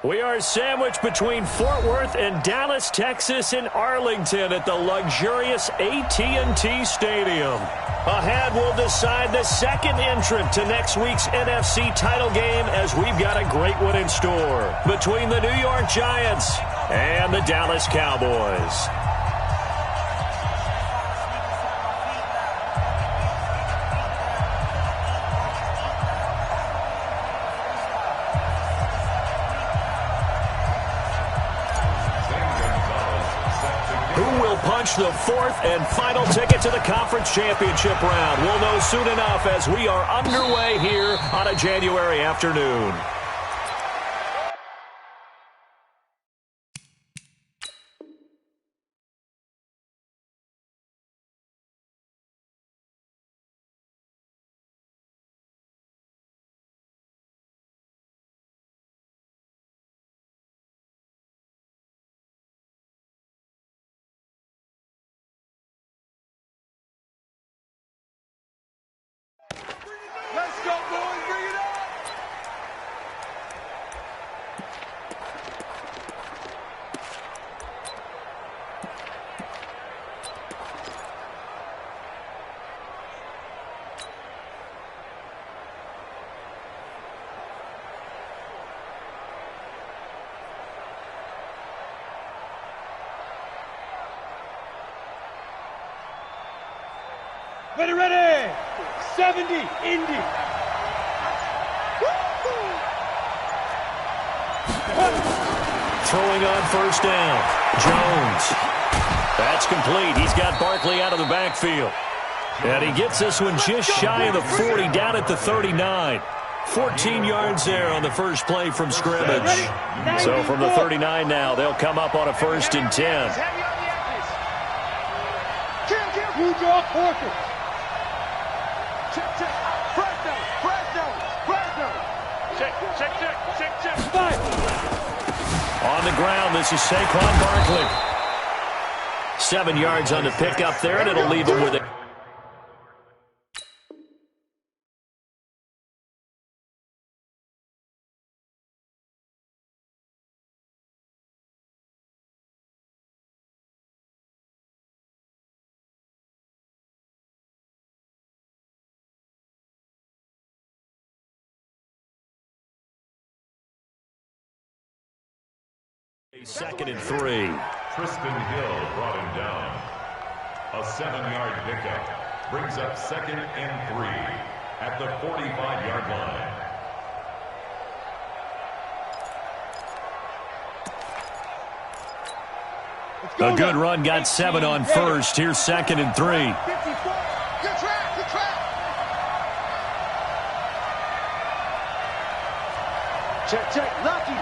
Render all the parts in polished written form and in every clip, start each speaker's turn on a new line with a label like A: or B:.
A: We are sandwiched between Fort Worth and Dallas, Texas in Arlington at the luxurious AT&T Stadium. Ahead, we'll decide the second entrant to next week's NFC title game as we've got a great one in store between the New York Giants and the Dallas Cowboys. The fourth and final ticket to the conference championship round. We'll know soon enough as we are underway here on a January afternoon.
B: Let's go, boys. Bring it up. Ready, ready. 70, Indy.
A: Throwing on first down. Jones. That's complete. He's got Barkley out of the backfield. And he gets this one just shy of the 40, down at the 39. 14 yards there on the first play from scrimmage. So from the 39 now, they'll come up on a 1st and 10.
B: You draw quarter. Check, check. Fresno. Check.
A: On the ground, this is Saquon Barkley. 7 yards on the pickup there, and it'll leave him with it. Second and 3.
C: Tristan Hill brought him down. A 7-yard pickup brings up 2nd and 3 at the 45-yard line.
A: A good run, got 7 on first. Here's 2nd and 3.
B: Good track. Check. Lucky.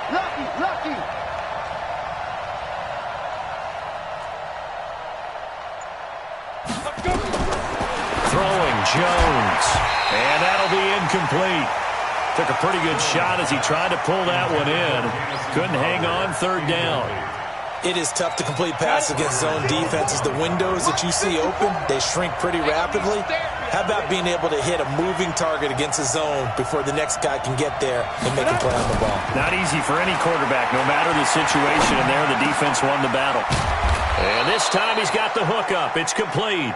A: Throwing Jones. And that'll be incomplete. Took a pretty good shot as he tried to pull that one in. Couldn't hang on, 3rd down.
D: It is tough to complete pass against zone defenses. The windows that you see open, they shrink pretty rapidly. How about being able to hit a moving target against a zone before the next guy can get there and make a play on the ball?
A: Not easy for any quarterback, no matter the situation, and there the defense won the battle. And this time he's got the hook up. It's complete.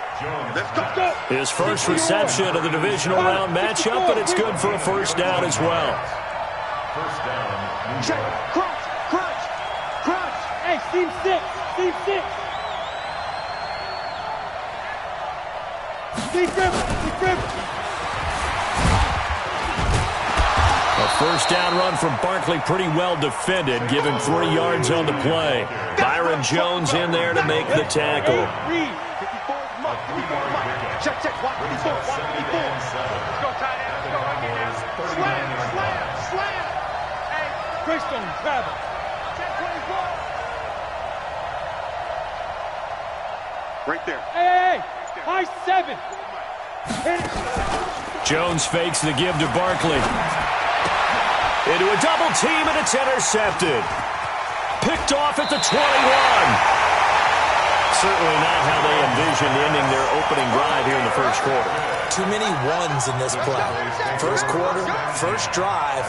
A: His first reception of the divisional round matchup, but it's good for a 1st down as well.
C: First down.
B: Check. Crunch. Hey, Steve 6. Steve Griffin.
A: A 1st down run from Barkley, pretty well defended, given 3 yards on the play. Byron Jones in there to make the tackle.
B: Check. Watch 54. Let's go, tight end. Let's go. Slam. Hey, Greystone, travel. Check 24. Right there. Hey. High 7. Hit it.
A: Jones fakes the give to Barkley. Into a double team, and it's intercepted. Picked off at the 21. Certainly not how they envisioned ending their opening drive here in the 1st quarter.
D: Too many ones in this play. First quarter, first drive,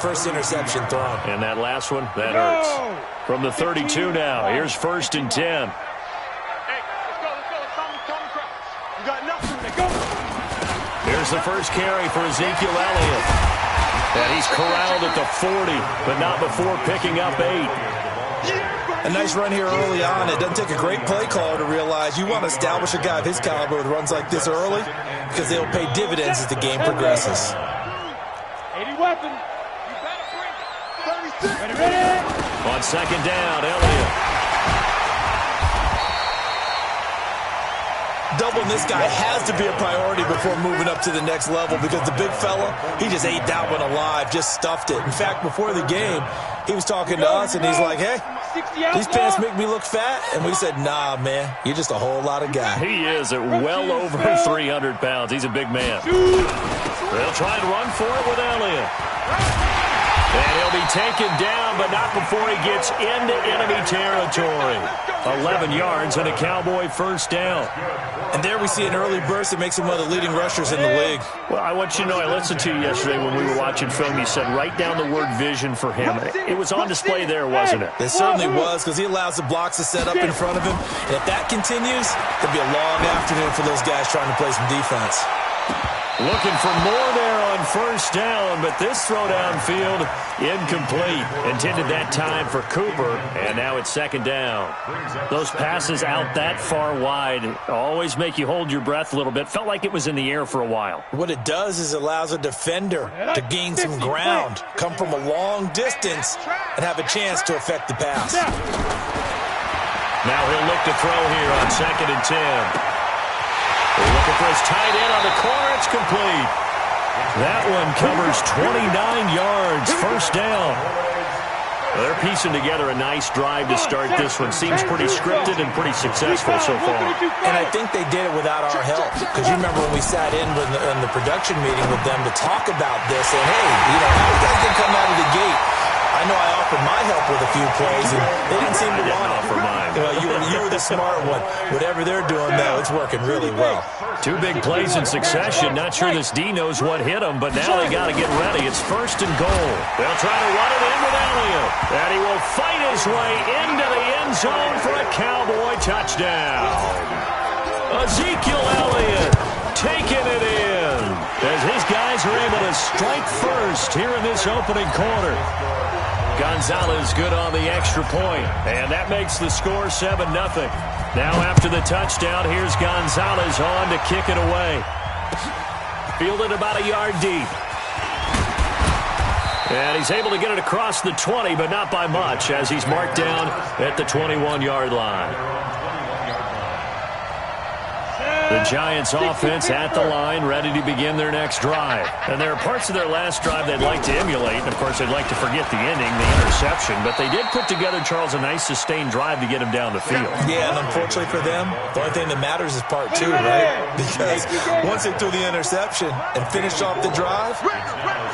D: first interception thrown.
A: And that last one, that hurts. From the 32 now, here's 1st and 10. Here's the first carry for Ezekiel Elliott. And he's corralled at the 40, but not before picking up 8.
D: A nice run here early on. It doesn't take a great play caller to realize you want to establish a guy of his caliber with runs like this early because they'll pay dividends as the game progresses.
B: 80 weapon. You better bring it. 36. Ready.
A: On 2nd down, Elliott.
D: Doubling this guy has to be a priority before moving up to the next level because the big fella, he just ate that one alive, just stuffed it. In fact, before the game, he was talking to us, and he's like, hey, these pants make me look fat. And we said, nah, man, you're just a whole lot of guy.
A: He is at well over 300 pounds. He's a big man. They'll try and run for it with Elliott. And he'll be taken down, but not before he gets into enemy territory. 11 yards and a Cowboy first down.
D: And there we see an early burst that makes him one of the leading rushers in the league.
A: Well, I want you to know, I listened to you yesterday when we were watching film. You said write down the word vision for him. It was on display there, wasn't it?
D: It certainly was, because he allows the blocks to set up in front of him. And if that continues, it'll be a long afternoon for those guys trying to play some defense.
A: Looking for more there on 1st down, but this throw downfield incomplete. Intended that time for Cooper, and now it's 2nd down. Those passes out that far wide always make you hold your breath a little bit. Felt like it was in the air for a while. What it does is it allows a defender to gain some ground, come from a long distance, and have a chance to affect the pass. Now he'll look to throw here on 2nd and 10. They're looking for his tight end on the corner. It's complete. That one covers 29 yards. 1st down. Well, they're piecing together a nice drive to start this one. Seems pretty scripted and pretty successful so far.
D: And I think they did it without our help. Because you remember when we sat in the production meeting with them to talk about this. And, hey, how you guys can come out of the gate? I know I offered my help with a few plays, and they didn't seem to want it. You were the smart one. Whatever they're doing, though, it's working really well.
A: 2 big plays in succession. Not sure this D knows what hit him, but now they got to get ready. It's 1st and goal. They'll try to run it in with Elliott, and he will fight his way into the end zone for a Cowboy touchdown. Ezekiel Elliott taking it in as his guys are able to strike first here in this opening quarter. Gonzalez good on the extra point, and that makes the score 7-0. Now after the touchdown, here's Gonzalez on to kick it away. Fielded about a yard deep. And he's able to get it across the 20, but not by much, as he's marked down at the 21-yard line. The Giants offense at the line, ready to begin their next drive. And there are parts of their last drive they'd like to emulate. And, of course, they'd like to forget the ending, the interception. But they did put together, Charles, a nice sustained drive to get him down the field.
D: Yeah, and unfortunately for them, the only thing that matters is part 2, right? Because once they threw the interception and finished off the drive,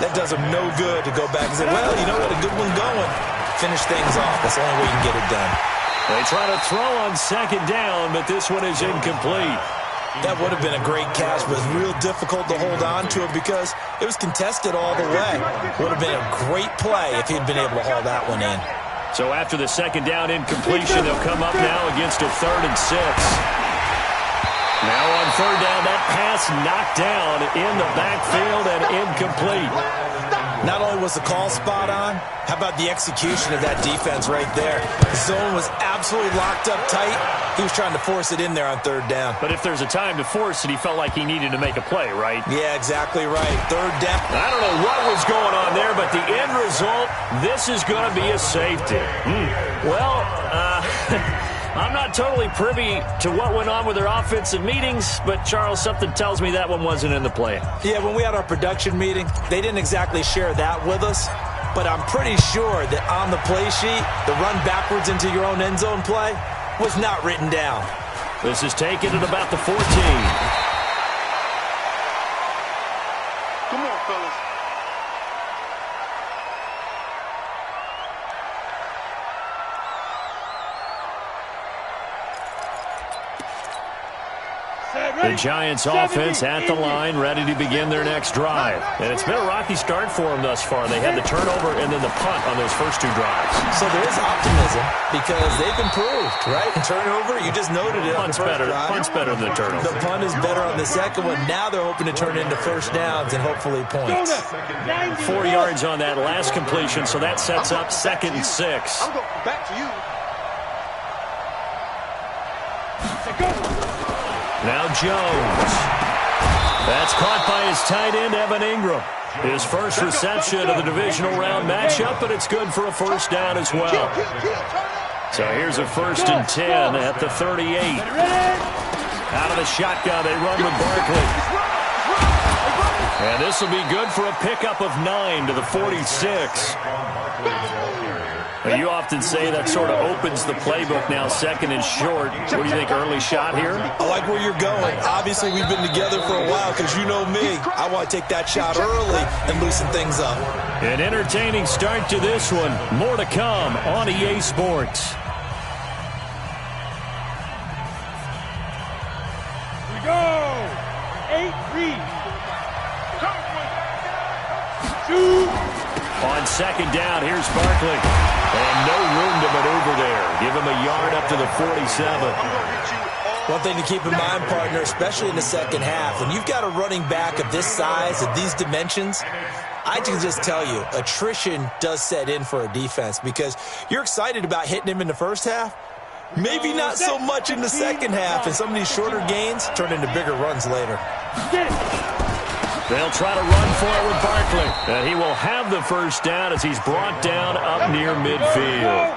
D: that does them no good to go back and say, well, you know what, a good one going. Finish things off. That's the only way you can get it done.
A: They try to throw on 2nd down, but this one is incomplete.
D: That would have been a great catch, but it's real difficult to hold on to it because it was contested all the way. Would have been a great play if he'd been able to haul that one in.
A: So after the 2nd down incompletion, they'll come up now against a 3rd and 6. Now on 3rd down, that pass knocked down in the backfield and incomplete.
D: Not only was the call spot on, how about the execution of that defense right there? The zone was absolutely locked up tight. He was trying to force it in there on 3rd down.
A: But if there's a time to force it, he felt like he needed to make a play, right?
D: Yeah, exactly right. 3rd down.
A: I don't know what was going on there, but the end result, this is going to be a safety. Well, I'm not totally privy to what went on with their offensive meetings, but, Charles, something tells me that one wasn't in the plan.
D: Yeah, when we had our production meeting, they didn't exactly share that with us, but I'm pretty sure that on the play sheet, the run backwards into your own end zone play was not written down.
A: This is taken at about the 14.
B: Come on, fellas.
A: The Giants offense at the line, ready to begin their next drive. And it's been a rocky start for them thus far. They had the turnover and then the punt on those first two drives.
D: So there is optimism because they've improved, right? Turnover, you just noted it.
A: Punt's better than the turnover.
D: The punt is better on the second one. Now they're hoping to turn it into first downs and hopefully points.
A: 4 yards on that last completion, so that sets up 2nd and 6.
B: I'm going back to you.
A: Now Jones. That's caught by his tight end, Evan Ingram. His first reception of the divisional round matchup, but it's good for a first down as well. So here's a 1st and 10 at the 38. Out of the shotgun, they run with Barkley. And this will be good for a pickup of 9 to the 46. You often say that sort of opens the playbook now, 2nd and short. What do you think, early shot here?
D: I like where you're going. Obviously, we've been together for a while because you know me. I want to take that shot early and loosen things up.
A: An entertaining start to this one. More to come on EA Sports.
B: We go. 8-3. Shoot.
A: On 2nd down, here's Barkley. And no room to maneuver there. Give him a yard up to the 47.
D: One thing to keep in mind, partner, especially in the second half, when you've got a running back of this size, of these dimensions, I can just tell you, attrition does set in for a defense because you're excited about hitting him in the first half. Maybe not so much in the second half, and some of these shorter gains turn into bigger runs later.
A: They'll try to run for it with Barkley. And he will have the first down as he's brought down up near midfield.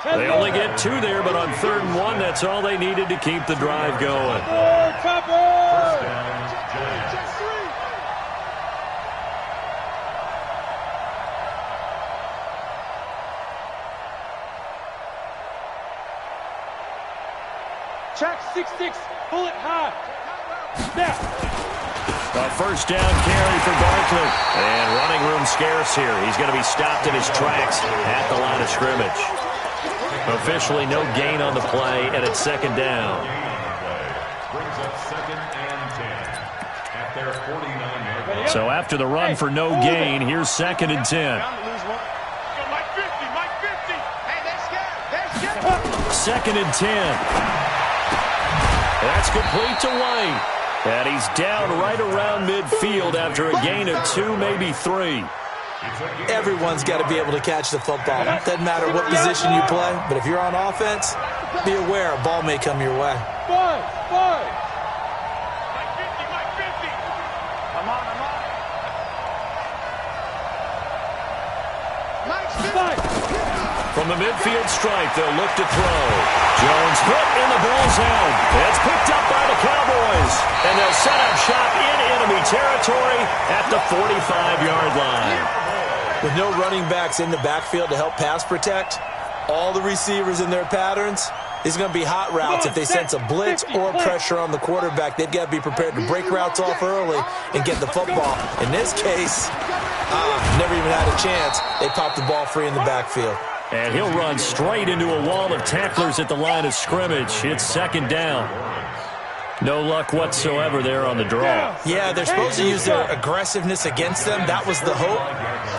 A: They only get 2 there, but on 3rd and 1, that's all they needed to keep the drive going.
B: Track 6-6, bullet high. Snap.
A: A first down carry for Barkley. And running room scarce here. He's going to be stopped in his tracks at the line of scrimmage. Officially no gain on the play, and it's 2nd down.
C: Brings up 2nd and 10 at their 49-yard line.
A: So after the run for no gain, here's 2nd and 10.
B: Mike 50, Mike 50. Hey, they're scared.
A: 2nd and 10. That's complete to White. And he's down right around midfield after a gain of 2, maybe 3.
D: Everyone's got to be able to catch the football. Doesn't matter what position you play, but if you're on offense, be aware a ball may come your way.
B: Five. Mike 50, Mike 50. I'm on. Mike's 50.
A: From the midfield stripe, they'll look to throw. Jones hit and the ball's out. It's picked up by the Cowboys. And they'll set up shop in enemy territory at the 45-yard line.
D: With no running backs in the backfield to help pass protect, all the receivers in their patterns, these are going to be hot routes. If they sense a blitz or pressure on the quarterback, they've got to be prepared to break routes off early and get the football. In this case, never even had a chance. They popped the ball free in the backfield.
A: And he'll run straight into a wall of tacklers at the line of scrimmage. It's 2nd down. No luck whatsoever there on the draw.
D: Yeah, they're supposed to use their aggressiveness against them. That was the hope.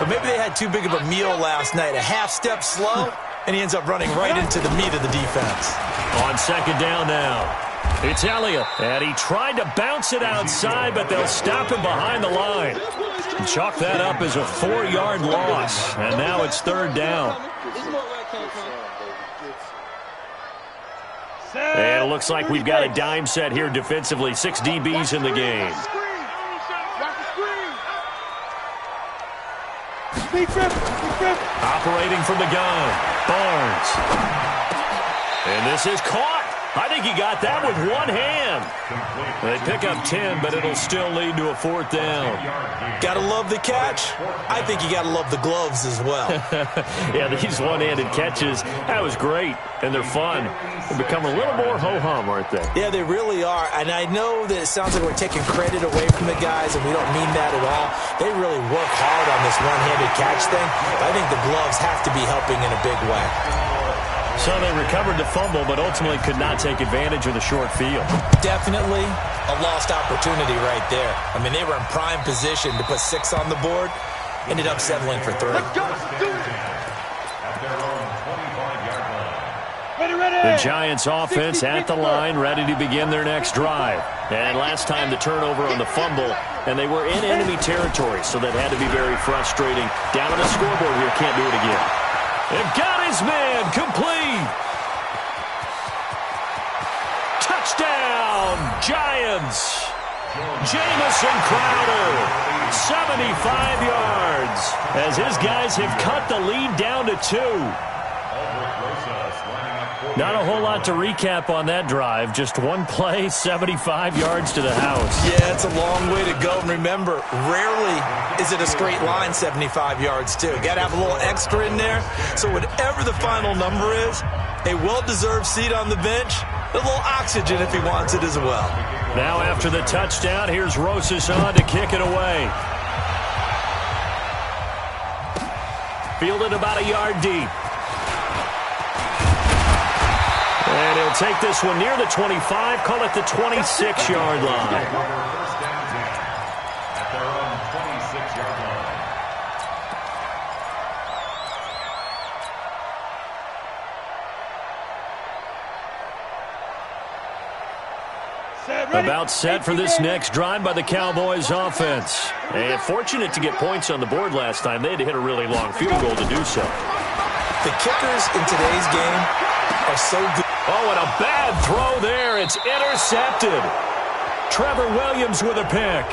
D: But maybe they had too big of a meal last night. A half step slow, and he ends up running right into the meat of the defense.
A: On 2nd down now. It's Elliott. And he tried to bounce it outside, but they'll stop him behind the line. And chalk that up as a 4-yard loss. And now it's 3rd down. And it looks like we've got a dime set here defensively. 6 DBs in the game. Operating from the gun, Barnes. And this is caught. I think he got that with one hand. They pick up 10, but it'll still lead to a 4th down.
D: Gotta love the catch. I think you gotta love the gloves as well.
A: Yeah, these one-handed catches, that was great, and they're fun. They become a little more ho-hum, aren't they?
D: Yeah, they really are, and I know that it sounds like we're taking credit away from the guys, and we don't mean that at all. They really work hard on this one-handed catch thing. I think the gloves have to be helping in a big way.
A: So they recovered the fumble, but ultimately could not take advantage of the short field.
D: Definitely a lost opportunity right there. I mean, they were in prime position to put 6 on the board. Ended up settling for 3.
B: Let's go. Do it.
C: At their own 25-yard line.
B: Ready.
A: The Giants offense at the line, ready to begin their next drive. And last time the turnover on the fumble, and they were in enemy territory, so that had to be very frustrating. Down on the scoreboard here, can't do it again. They've got his man, complete. Touchdown, Giants. Jamison Crowder, 75 yards, as his guys have cut the lead down to 2. Not a whole lot to recap on that drive. Just one play, 75 yards to the house.
D: Yeah, it's a long way to go. And remember, rarely is it a straight line 75 yards, too. Got to have a little extra in there. So whatever the final number is, a well-deserved seat on the bench, a little oxygen if he wants it as well.
A: Now after the touchdown, here's Rosas on to kick it away. Fielded about a yard deep. And he'll take this one near the 25, call it the 26-yard line.
C: First down 10 at their own 26-yard line.
A: About set for this next drive by the Cowboys offense. And fortunate to get points on the board last time. They had to hit a really long field goal to do so.
D: The kickers in today's game are so good.
A: Oh, and a bad throw there. It's intercepted. Trevor Williams with a pick.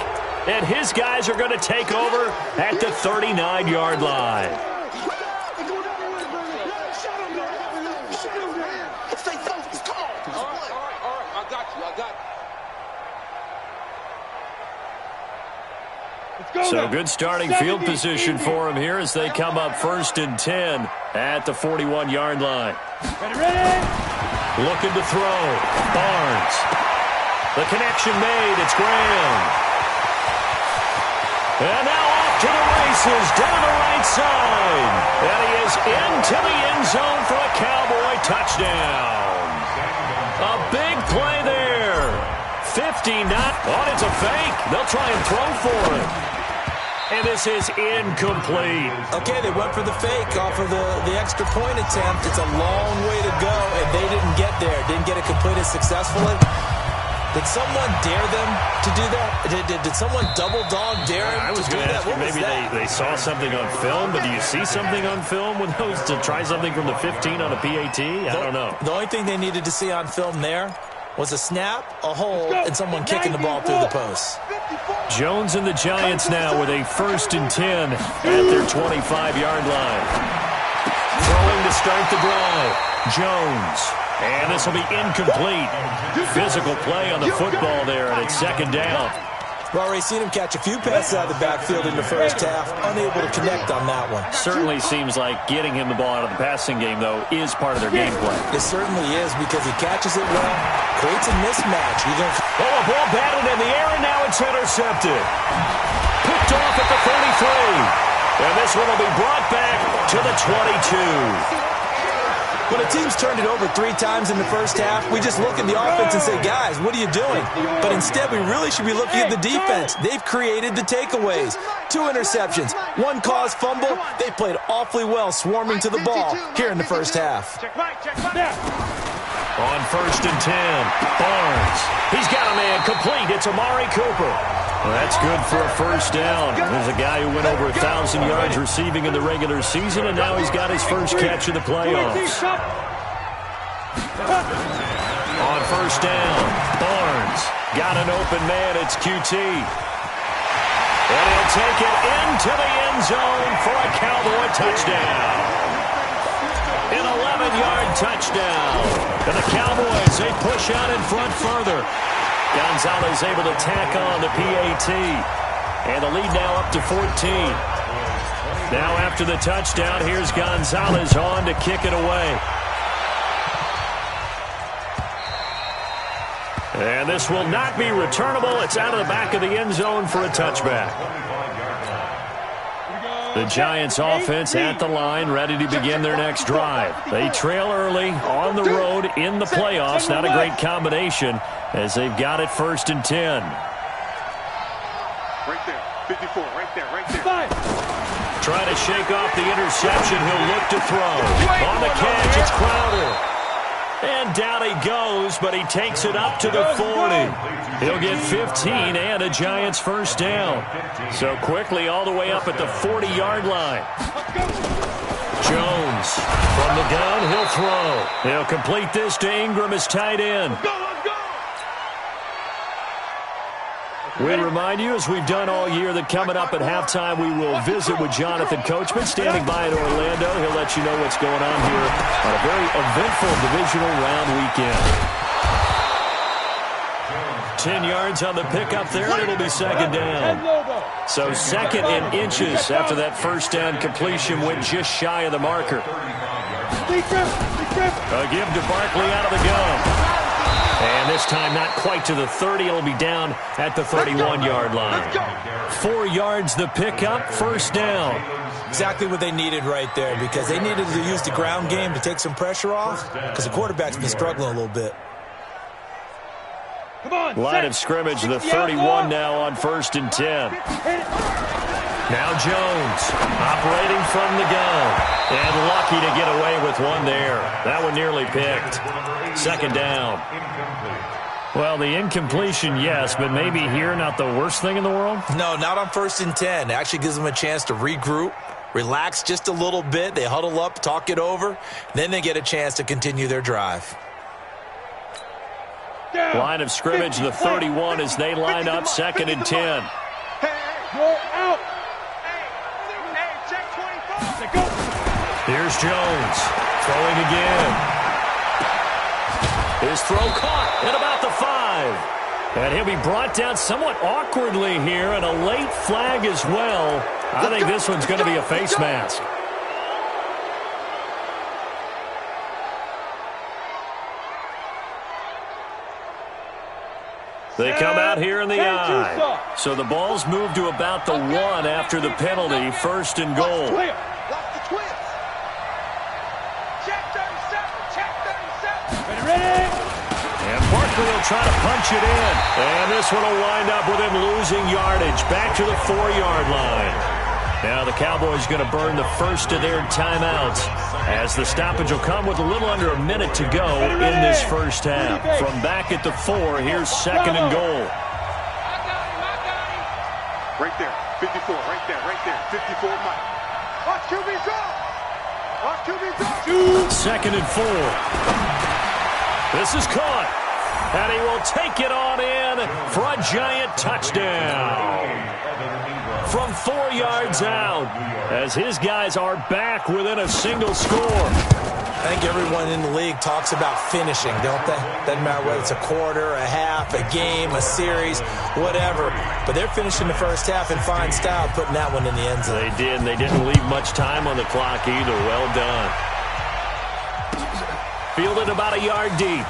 A: And his guys are going to take over at the 39-yard line. So good starting field position for him here as they come up 1st and 10 at the 41-yard line.
B: Ready.
A: Looking to throw. Barnes. The connection made. It's Graham. And now off to the races down the right side. And he is into the end zone for a Cowboy touchdown. A big play there. 50 not. Oh, it's a fake. They'll try and throw for it. And this is incomplete.
D: Okay, they went for the fake off of the extra point attempt. It's a long way to go, and they didn't get there. Didn't get it completed successfully. Did someone dare them to do that? Did someone double dog dare them
A: I was
D: to do
A: going to
D: that?
A: ask you,
D: What was
A: maybe
D: that?
A: they saw something on film, but do you see something on film with those to try something from the 15 on a PAT? I don't know.
D: The only thing they needed to see on film there was a snap, a hole, and someone kicking the ball through the post.
A: Jones and the Giants now with a 1st and 10 at their 25-yard line. Throwing to start the drive. Jones. And this will be incomplete. Physical play on the football there, and it's 2nd down.
D: We've already seen him catch a few passes out of the backfield in the first half, unable to connect on that one.
A: Certainly seems like getting him the ball out of the passing game, though, is part of their game plan.
D: It certainly is because he catches it well, creates a mismatch.
A: Oh, a ball batted in the air, and now it's intercepted. Picked off at the 33. And this one will be brought back to the 22.
D: When a team's turned it over 3 times in the first half, we just look at the offense and say, guys, what are you doing? But instead, we really should be looking at the defense. They've created the takeaways. 2 interceptions, 1 caused fumble. They played awfully well swarming to the ball here in the first half.
B: Check right.
A: On 1st and 10, Barnes. He's got a man complete. It's Amari Cooper. Well, that's good for a 1st down. There's a guy who went over 1,000 yards receiving in the regular season, and now he's got his first catch of the playoffs. On 1st down, Barnes got an open man. It's QT. And he'll take it into the end zone for a Cowboy touchdown. An 11-yard touchdown. And the Cowboys, they push out in front further. Gonzalez able to tack on the PAT. And the lead now up to 14. Now after the touchdown, here's Gonzalez on to kick it away. And this will not be returnable. It's out of the back of the end zone for a touchback. The Giants offense at the line, ready to begin their next drive. They trail early on the road in the playoffs. Not a great combination as they've got it 1st and 10.
B: Right there, 54, right there.
A: Trying to shake off the interception. He'll look to throw. On the catch, it's Crowder. And down he goes, but he takes it up to the 40. He'll get 15 and a Giants first down. So quickly all the way up at the 40-yard line. Jones from the gun, he'll throw. He'll complete this to Ingram as tight end. We remind you, as we've done all year, that coming up at halftime, we will visit with Jonathan Coachman, standing by in Orlando. He'll let you know what's going on here on a very eventful divisional round weekend. 10 yards on the pickup there, and it'll be 2nd down. So 2nd and inches after that first down completion went just shy of the marker. A give to Barkley out of the gun. And this time not quite to the 30. It'll be down at the 31-yard line. 4 yards the pickup, first down.
D: Exactly what they needed right there, because they needed to use the ground game to take some pressure off, because the quarterback's been struggling a little bit.
A: Line of scrimmage, the 31 now on 1st and 10. Now Jones operating from the gun. And lucky to get away with one there. That one nearly picked. 2nd down. Well, the incompletion, yes, but maybe here not the worst thing in the world?
D: No, not on 1st and 10. It actually gives them a chance to regroup, relax just a little bit. They huddle up, talk it over. Then they get a chance to continue their drive.
A: Line of scrimmage, the 31 as they line up 2nd and 10.
B: You're out.
A: Here's Jones throwing again. His throw caught at about the 5. And he'll be brought down somewhat awkwardly here, and a late flag as well. I think this one's going to be a face mask. They come out here in the eye. So the ball's moved to about the 1 after the penalty. 1st and goal. And Barkley will try to punch it in. And this one will wind up with him losing yardage. Back to the 4-yard line. Now the Cowboys going to burn the first of their timeouts, as the stoppage will come with a little under a minute to go in this first half. From back at the 4, here's 2nd and goal.
B: Right there, 54, right there, 54, Mike. Watch QB draw. Watch QB draw.
A: 2nd and 4. This is caught, and he will take it on in for a Giant touchdown. From 4 yards out, as his guys are back within a single score.
D: I think everyone in the league talks about finishing, don't they? Doesn't matter whether it's a quarter, a half, a game, a series, whatever. But they're finishing the first half in fine style, putting that one in the end zone.
A: They did, and they didn't leave much time on the clock either. Well done. Fielded about a yard deep.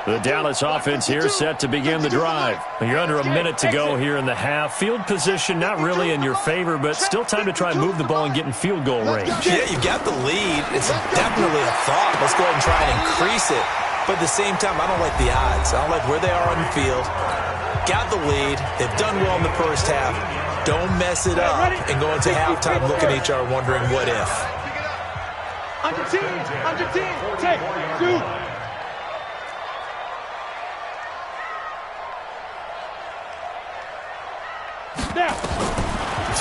A: The Dallas offense here set to begin the drive. You're under a minute to go here in the half. Field position not really in your favor, but still time to try and move the ball and get in field goal range.
D: Yeah, you got the lead. It's definitely a thought. Let's go ahead and try and increase it. But at the same time, I don't like the odds. I don't like where they are on the field. Got the lead. They've done well in the first half. Don't mess it up and go into halftime looking at each other wondering what if.
B: Under team, take 2. Now.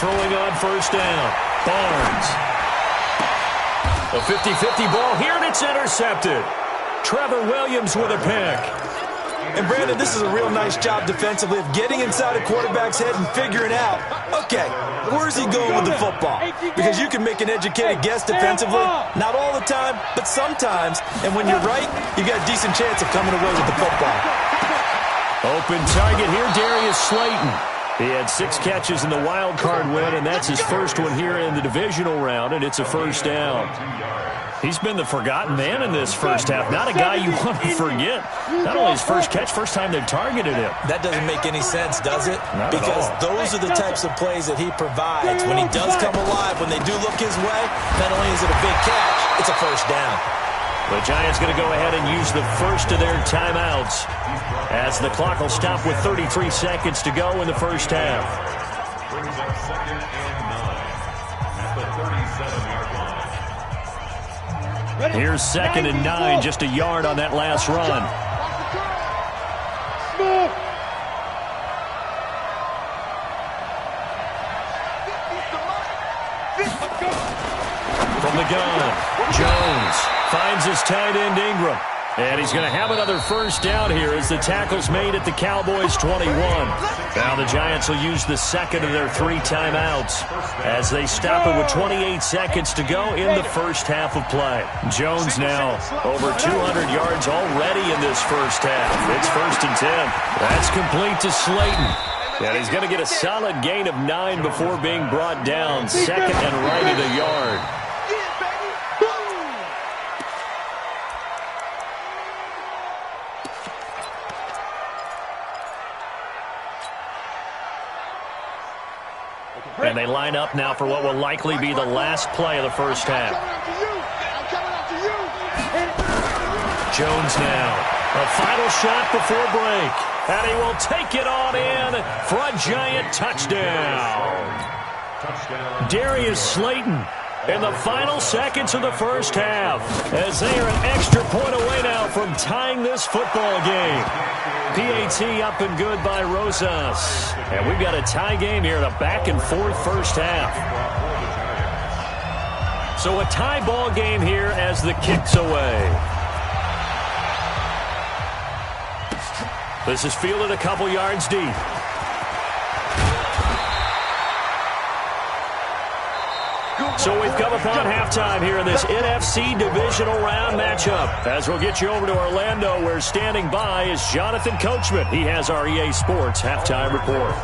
A: Throwing on first down. Barnes. A 50-50 ball here, and it's intercepted. Trevor Williams with a pick.
D: And, Brandon, this is a real nice job defensively of getting inside a quarterback's head and figuring out, okay, where's he going with the football? Because you can make an educated guess defensively. Not all the time, but sometimes. And when you're right, you got a decent chance of coming away with the football.
A: Open target here, Darius Slayton. He had 6 catches in the wild card win, and that's his first one here in the divisional round, and it's a first down. He's been the forgotten man in this first half. Not a guy you want to forget. Not only his first catch, first time they've targeted him.
D: That doesn't make any sense, does it?
A: Not
D: because
A: at all.
D: Those are the types of plays that he provides. When he does come alive, when they do look his way, not only is it a big catch, it's a first down.
A: The Giants going to go ahead and use the first of their timeouts as the clock will stop with 33 seconds to go in the first half.
C: Brings up 2nd and 9 at the 37-yard line.
A: Here's 2nd and 9, just a yard on that last run. From the gun, Jones finds his tight end Ingram. And he's going to have another first down here as the tackle's made at the Cowboys' 21. Now the Giants will use the second of their 3 timeouts as they stop it with 28 seconds to go in the first half of play. Jones now over 200 yards already in this first half. It's 1st and 10. That's complete to Slayton. And he's going to get a solid gain of 9 before being brought down. 2nd and right at a yard. And they line up now for what will likely be the last play of the first half. Jones now. A final shot before break. And he will take it on in for a Giant touchdown. Darius Slayton in the final seconds of the first half as they are an extra point away now from tying this football game. PAT up and good by Rosas. And we've got a tie game here in a back-and-forth first half. So a tie ball game here as the kick's away. This is fielded a couple yards deep. So we've come upon halftime here in this NFC divisional round matchup. As we'll get you over to Orlando, where standing by is Jonathan Coachman. He has our EA Sports halftime report.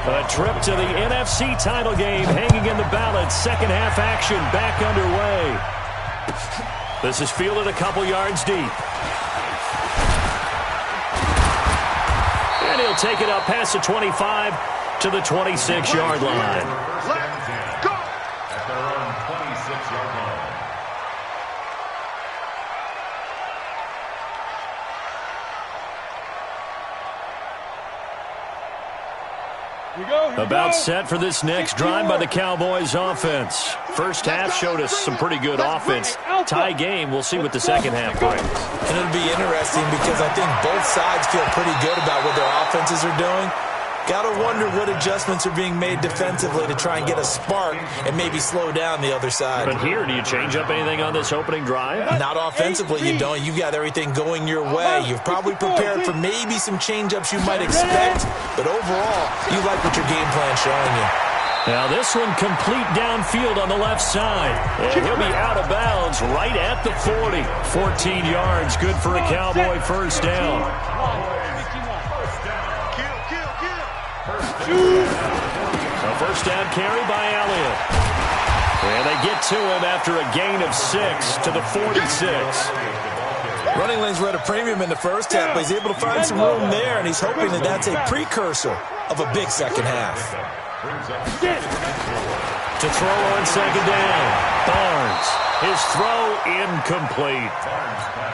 A: A trip to the NFC title game hanging in the balance. Second half action back underway. This is fielded a couple yards deep. And he'll take it up past the 25 to the 26-yard line. About set for this next drive by the Cowboys offense. First half showed us some pretty good offense. Tie game, we'll see what the second half brings.
D: And it'll be interesting because I think both sides feel pretty good about what their offenses are doing. Got to wonder what adjustments are being made defensively to try and get a spark and maybe slow down the other side.
A: But here, do you change up anything on this opening drive?
D: Not offensively, you don't. You've got everything going your way. You've probably prepared for maybe some change-ups you might expect, but overall, you like what your game plan's showing you.
A: Now this one complete downfield on the left side. And he'll be out of bounds right at the 40. 14 yards, good for a Cowboy first down. A first down carry by Elliott. And they get to him after a gain of 6 to the 46.
D: Running lanes were at a premium in the first half, but he's able to find some room there, and he's hoping that that's a precursor of a big second half.
A: To throw on second down. Barnes. His throw incomplete.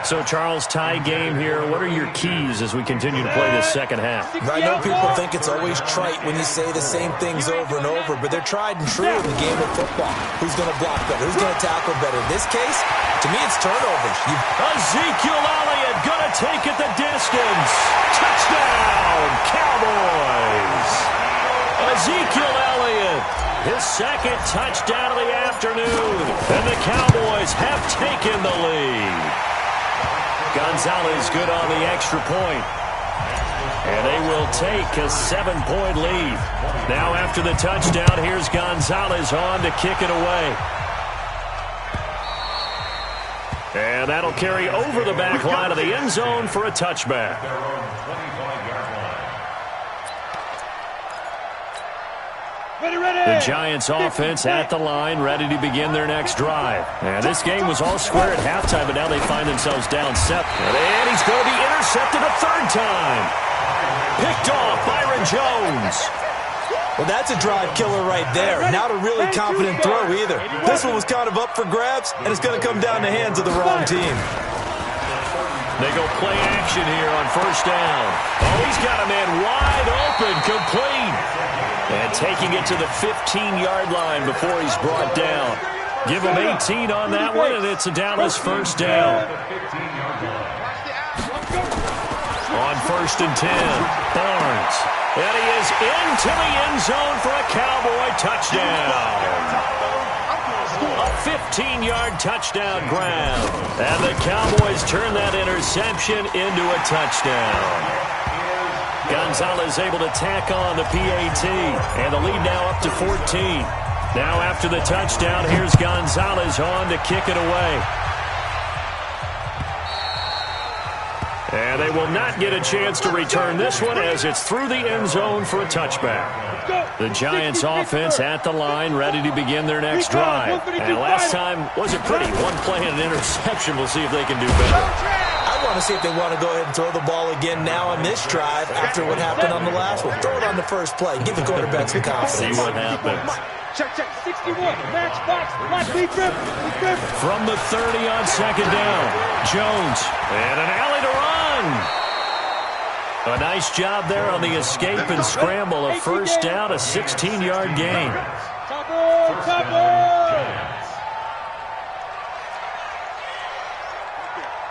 A: So, Charles, tie game here. What are your keys as we continue to play this second half?
D: I know people think it's always trite when you say the same things over and over, but they're tried and true in the game of football. Who's going to block better? Who's going to tackle better? In this case, to me, it's turnovers.
A: Ezekiel Elliott going to take it the distance. Touchdown, Cowboys. Ezekiel Elliott, his second touchdown of the afternoon. And the Cowboys have taken the lead. Gonzalez good on the extra point. And they will take a 7-point lead. Now after the touchdown, here's Gonzalez on to kick it away. And that'll carry over the back line of the end zone for a touchback. The Giants offense at the line, ready to begin their next drive. And this game was all square at halftime, but now they find themselves down 7. And he's going to be intercepted a third time. Picked off Byron Jones.
D: Well, that's a drive killer right there. Not a really confident throw either. This one was kind of up for grabs, and it's going to come down the hands of the wrong team.
A: They go play action here on first down. Oh, he's got a man wide open, complete. And taking it to the 15-yard line before he's brought down. Give him 18 on that one, and it's a Dallas first down. On first and 10, Barnes. And he is into the end zone for a Cowboy touchdown. A 15-yard touchdown grab. And the Cowboys turn that interception into a touchdown. Gonzalez able to tack on the PAT. And the lead now up to 14. Now after the touchdown, here's Gonzalez on to kick it away. And they will not get a chance to return this one as it's through the end zone for a touchback. The Giants offense at the line, ready to begin their next drive. And last time wasn't pretty. One play and an interception. We'll see if they can do better.
D: I want to see if they want to go ahead and throw the ball again now on this drive after what happened on the last one. Throw it on the first play. Give the quarterback some confidence.
A: See what happens.
B: Check, 61, match box, black, we grip.
A: From the 30 on second down, Jones, and an alley to run. A nice job there on the escape and scramble. A first down, a 16-yard gain.
B: Cover.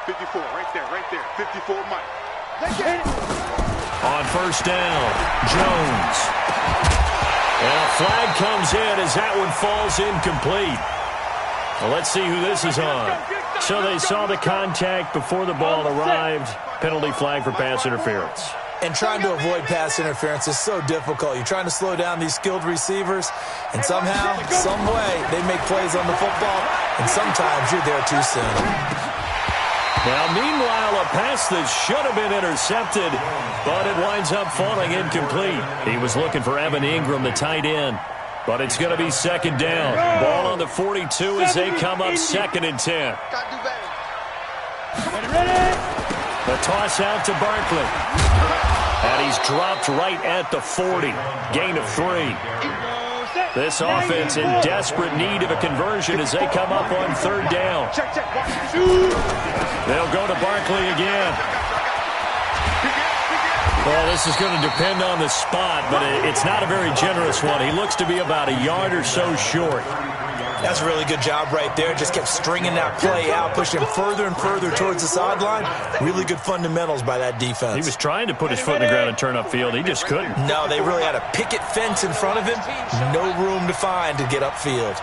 B: 54, right there. 54, Mike.
A: On first down, Jones. And a flag comes in as that one falls incomplete. Well, let's see who this is on. So they saw the contact before the ball arrived. Penalty flag for pass interference.
D: And trying to avoid pass interference is so difficult. You're trying to slow down these skilled receivers, and somehow, some way, they make plays on the football, and sometimes you're there too soon.
A: Now, meanwhile, a pass that should have been intercepted, but it winds up falling incomplete. He was looking for Evan Ingram, the tight end, but it's going to be second down. Ball on the 42 as they come up second and 10. The toss out to Barkley. And he's dropped right at the 40. Gain of 3. This offense in desperate need of a conversion as they come up on third down. They'll go to Barkley again. Well, this is going to depend on the spot, but it's not a very generous one. He looks to be about a yard or so short.
D: That's a really good job right there. Just kept stringing that play out, pushing further and further towards the sideline. Really good fundamentals by that defense.
A: He was trying to put his foot in the ground and turn upfield. He just couldn't.
D: No, they really had a picket fence in front of him. No room to find to get upfield.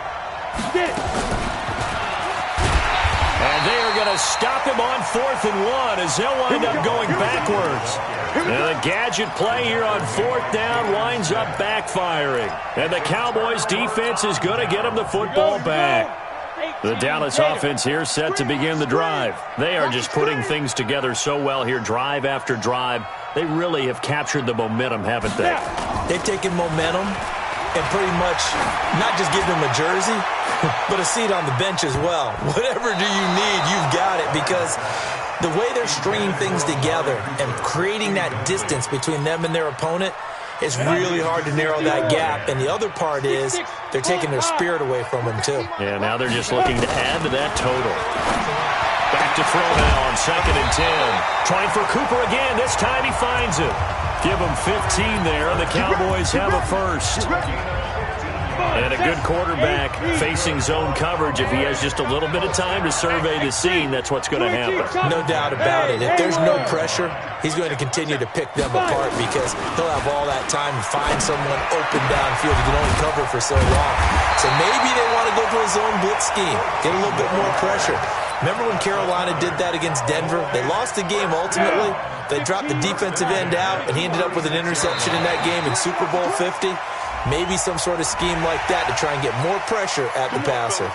A: And they are going to stop him on 4th and 1 as they'll wind up going backwards. And the gadget play here on 4th down winds up backfiring. And the Cowboys defense is going to get them the football back. The Dallas offense here set to begin the drive. They are just putting things together so well here, drive after drive. They really have captured the momentum, haven't they?
D: They've taken momentum and pretty much not just give them a jersey, but a seat on the bench as well. Whatever do you need, you've got it, because the way they're stringing things together and creating that distance between them and their opponent, it's really hard to narrow that gap. And the other part is they're taking their spirit away from them, too.
A: Yeah, now they're just looking to add to that total. Back to throw now on second and 10. Trying for Cooper again. This time he finds it. Give him 15 there, and the Cowboys have a first. And a good quarterback facing zone coverage. If he has just a little bit of time to survey the scene, that's what's going to happen.
D: No doubt about it. If there's no pressure, he's going to continue to pick them apart because he'll have all that time to find someone open downfield. He can only cover for so long. So maybe they want to go to a zone blitz scheme, get a little bit more pressure. Remember when Carolina did that against Denver? They lost the game ultimately. They dropped the defensive end out, and he ended up with an interception in that game in Super Bowl 50. Maybe some sort of scheme like that to try and get more pressure at the passer.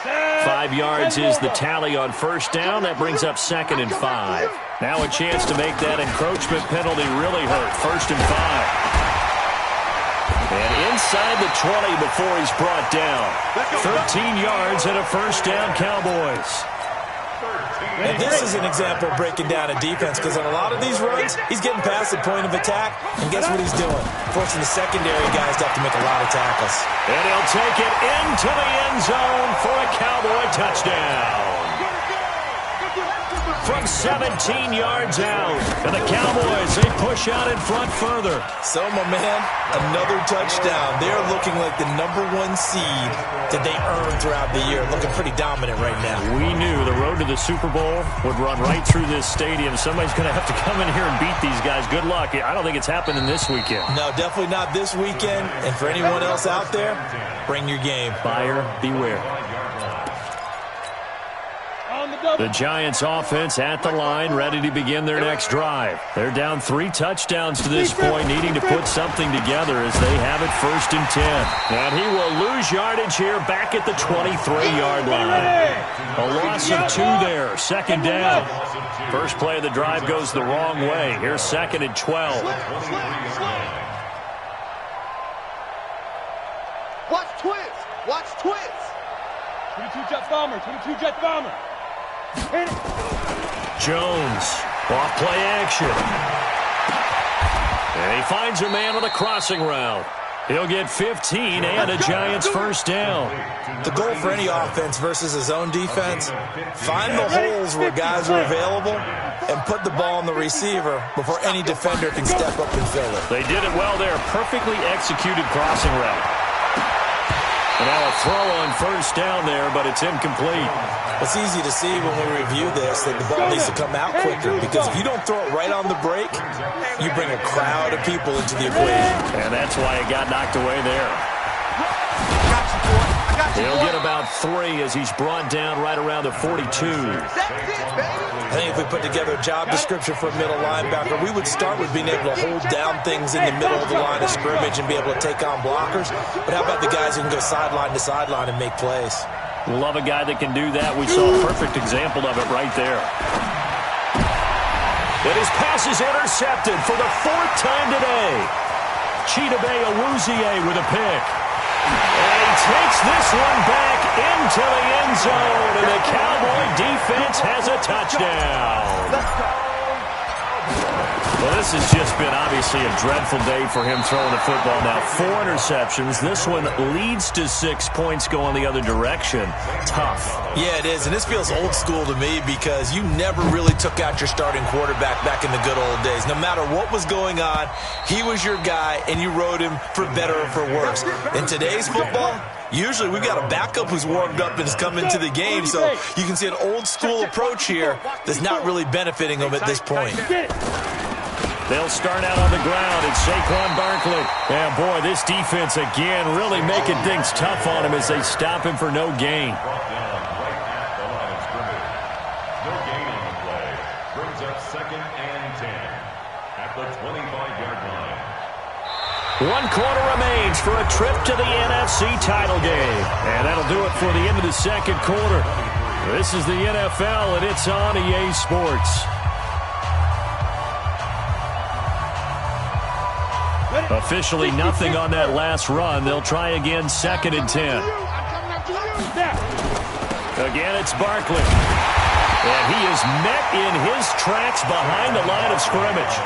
A: 5 yards is the tally on first down. That brings up second and 5. Now a chance to make that encroachment penalty really hurt. First and 5. And inside the 20 before he's brought down. 13 yards and a first down, Cowboys.
D: And this is an example of breaking down a defense, because on a lot of these runs, he's getting past the point of attack, and guess what he's doing? Forcing the secondary guys to have to make a lot of tackles.
A: And he'll take it into the end zone for a Cowboy touchdown. From 17 yards out, and the Cowboys, they push out in front further.
D: So, my man, another touchdown. They're looking like the #1 seed that they earned throughout the year. Looking pretty dominant right now.
A: We knew the road to the Super Bowl would run right through this stadium. Somebody's going to have to come in here and beat these guys. Good luck. I don't think it's happening this weekend.
D: No, definitely not this weekend. And for anyone else out there, bring your game.
A: Buyer beware. The Giants offense at the line, ready to begin their next drive. They're down 3 touchdowns to this point, needing to put something together as they have it 1st and 10. And he will lose yardage here back at the 23-yard line. A loss of 2 there, 2nd down. First play of the drive goes the wrong way. Here's 2nd and 12.
B: Watch twins. Watch twins.
E: 22 Jet Bomber. 22 Jet Bomber.
A: Jones, off play action. And he finds a man with a crossing route. He'll get 15 and a Giants first down.
D: The goal for any offense versus a zone defense, find the holes where guys are available and put the ball on the receiver before any defender can step up and fill it.
A: They did it well there. Perfectly executed crossing route. And now a throw on first down there, but it's incomplete.
D: It's easy to see when we review this that the ball needs to come out quicker, because if you don't throw it right on the break, you bring a crowd of people into the equation.
A: And that's why it got knocked away there. He'll get about 3 as he's brought down right around the 42.
D: I think if we put together a job description for a middle linebacker, we would start with being able to hold down things in the middle of the line of scrimmage and be able to take on blockers. But how about the guys who can go sideline to sideline and make plays?
A: Love a guy that can do that. We saw a perfect example of it right there. And his pass is intercepted for the 4th time today. Chidobe Awuzie with a pick. And he takes this one back into the end zone, and the Cowboy defense has a touchdown. Well, this has just been obviously a dreadful day for him throwing the football. Now 4 interceptions. This one leads to 6 points going the other direction. Tough.
D: Yeah, it is, and this feels old school to me because you never really took out your starting quarterback back in the good old days. No matter what was going on, he was your guy, and you rode him for better or for worse. In today's football, usually we've got a backup who's warmed up and has come into the game, so you can see an old school approach here that's not really benefiting them at this point.
A: They'll start out on the ground. It's Saquon Barkley. And, boy, this defense again really making things tough on him as they stop him for no gain.
C: No gain on the play. Brings up 2nd and 10 at the 25-yard line.
A: 1 quarter remains for a trip to the NFC title game. And that'll do it for the end of the 2nd quarter. This is the NFL, and it's on EA Sports. Officially nothing on that last run. They'll try again 2nd and 10. Again, it's Barkley. And he is met in his tracks behind the line of scrimmage.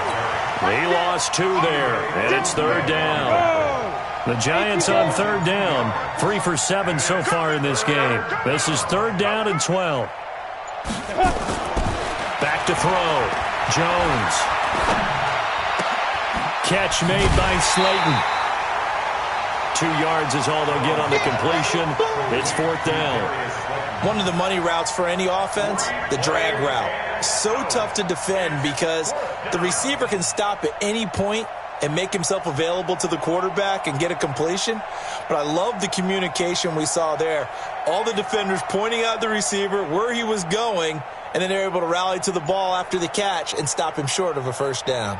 A: He lost 2 there, and it's 3rd down. The Giants on 3rd down, 3 for 7 so far in this game. This is 3rd down and 12. Back to throw. Jones. Catch made by Slayton. 2 yards is all they'll get on the completion. It's 4th down.
D: One of the money routes for any offense, the drag route. So tough to defend because the receiver can stop at any point and make himself available to the quarterback and get a completion. But I love the communication we saw there. All the defenders pointing out the receiver, where he was going, and then they're able to rally to the ball after the catch and stop him short of a 1st down.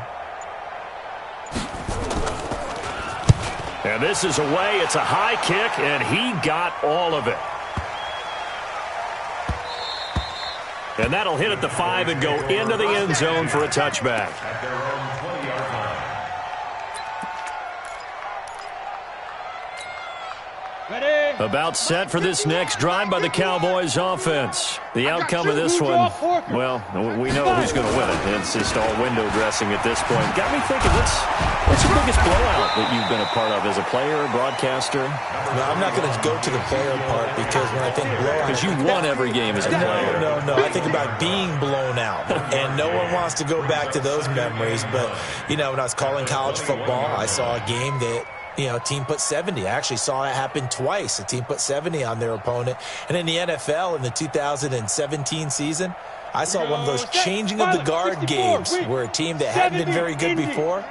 A: And this is away. It's a high kick, and he got all of it. And that'll hit at the 5 and go into the end zone for a touchback.
C: At their own 20-yard line.
A: About set for this next drive by the Cowboys offense. The outcome of this one, well, we know who's going to win it. It's just all window dressing at this point. Got me thinking, what's the biggest blowout that you've been a part of as a player, broadcaster?
D: No, I'm not going to go to the player part because when I think blowout...
A: Because you won every game as a player.
D: No. I think about being blown out. And no one wants to go back to those memories. But, you know, when I was calling college football, I saw a game that... a team put 70. I actually saw it happen twice. A team put 70 on their opponent. And in the NFL, in the 2017 season, I saw one of those changing of the guard games where a team that hadn't been very good before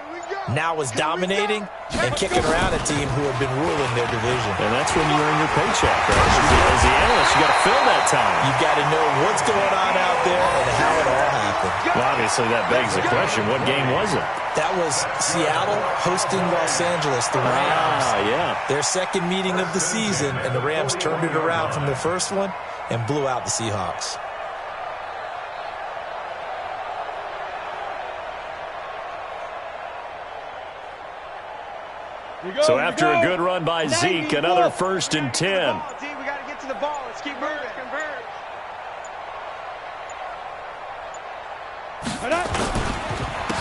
D: now was dominating and kicking around a team who had been ruling their division.
A: And that's when you earn your paycheck, right? As the analyst, you got to fill that time.
D: You've got to know what's going on out there and how it all happened.
A: Well, obviously, that begs the question, what game was it?
D: That was Seattle hosting Los Angeles, the Rams.
A: Yeah.
D: Their second meeting of the season, and the Rams turned it around from their first one and blew out the Seahawks.
A: So after a good run by Zeke, another 1st and 10.
B: We got to get to the ball. Let's keep moving.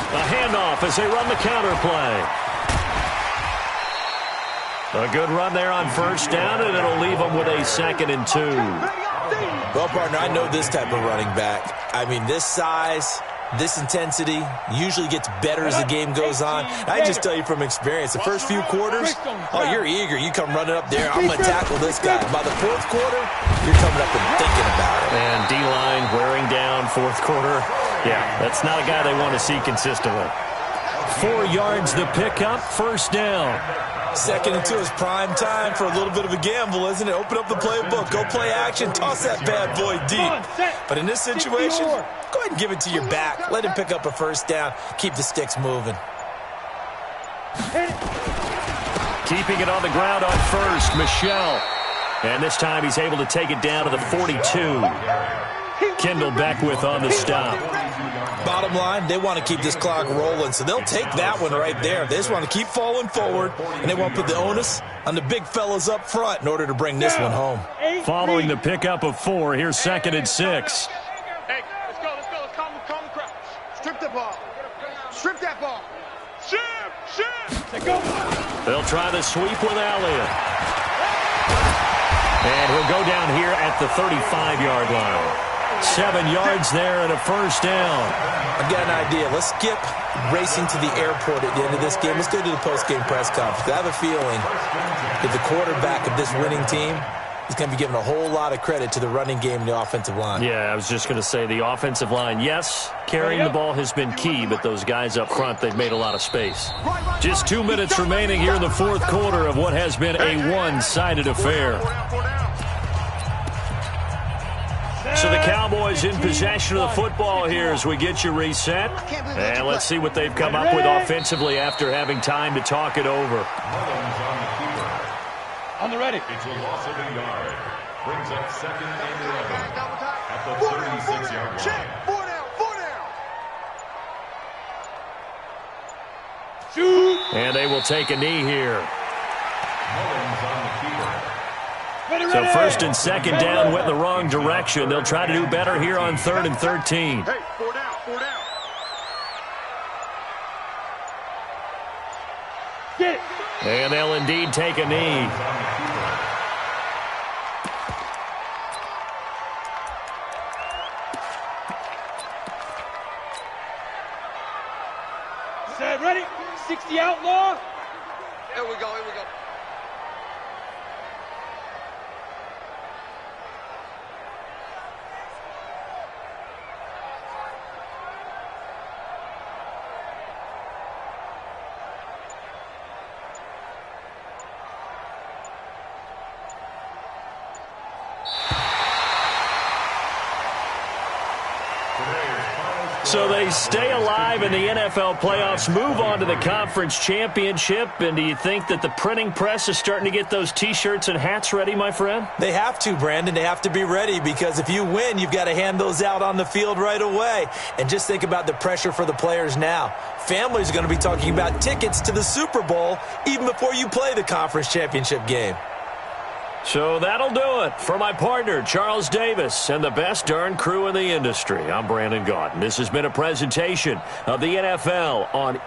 A: A handoff as they run the counter play. A good run there on 1st down, and it'll leave them with a 2nd and 2.
D: Well, partner, I know this type of running back. I mean, this size, this intensity usually gets better as the game goes on. I just tell you from experience, the first few quarters, oh, you're eager. You come running up there, I'm going to tackle this guy. By the 4th quarter, you're coming up and thinking about it.
A: And D-line wearing down 4th quarter. Yeah, that's not a guy they want to see consistently. 4 yards the pickup, 1st down.
D: 2nd and 2 is prime time for a little bit of a gamble, isn't it? Open up the playbook, go play action, toss that bad boy deep. But in this situation, go ahead and give it to your back. Let him pick up a 1st down. Keep the sticks moving.
A: Keeping it on the ground on 1st, Michelle. And this time he's able to take it down to the 42. Kendall Beckwith on the stop.
D: Bottom line, they want to keep this clock rolling, so they'll take that one right there. They just want to keep falling forward, and they want to put the onus on the big fellas up front in order to bring this one home.
A: Following the pickup of 4, here's 2nd and 6.
B: Hey, let's go. Let's calm the crowd. Strip the ball. Strip that ball. Ship.
A: They'll try the sweep with Elliott. And he'll go down here at the 35-yard line. 7 yards there and a 1st down.
D: I've got an idea. Let's skip racing to the airport at the end of this game. Let's go to the post-game press conference. I have a feeling that the quarterback of this winning team is going to be given a whole lot of credit to the running game and the offensive line.
A: Yeah, I was just going to say the offensive line, yes, carrying the ball has been key, but those guys up front, they've made a lot of space. Just 2 minutes remaining here in the 4th quarter of what has been a one-sided affair. So the Cowboys in possession of the football here as we get you reset. And let's see what they've come up with offensively after having time to talk it over.
E: On the ready.
C: It's a loss of a yard. Brings up 2nd and 11 at the 36-yard line.
B: 4 down.
E: Shoot.
A: And they will take a knee here.
C: Mullins on the keeper.
A: So 1st and 2nd down went in the wrong direction. They'll try to do better here on 3rd and 13.
B: Hey, 4 down.
E: Get it.
A: And they'll indeed take a knee.
E: Set, ready. 60 outlaw.
B: Here we go.
A: So they stay alive in the NFL playoffs, move on to the conference championship. And do you think that the printing press is starting to get those T-shirts and hats ready, my friend?
D: They have to, Brandon. They have to be ready because if you win, you've got to hand those out on the field right away. And just think about the pressure for the players now. Families are going to be talking about tickets to the Super Bowl even before you play the conference championship game.
A: So that'll do it. For my partner, Charles Davis, and the best darn crew in the industry, I'm Brandon Gaudin. This has been a presentation of the NFL on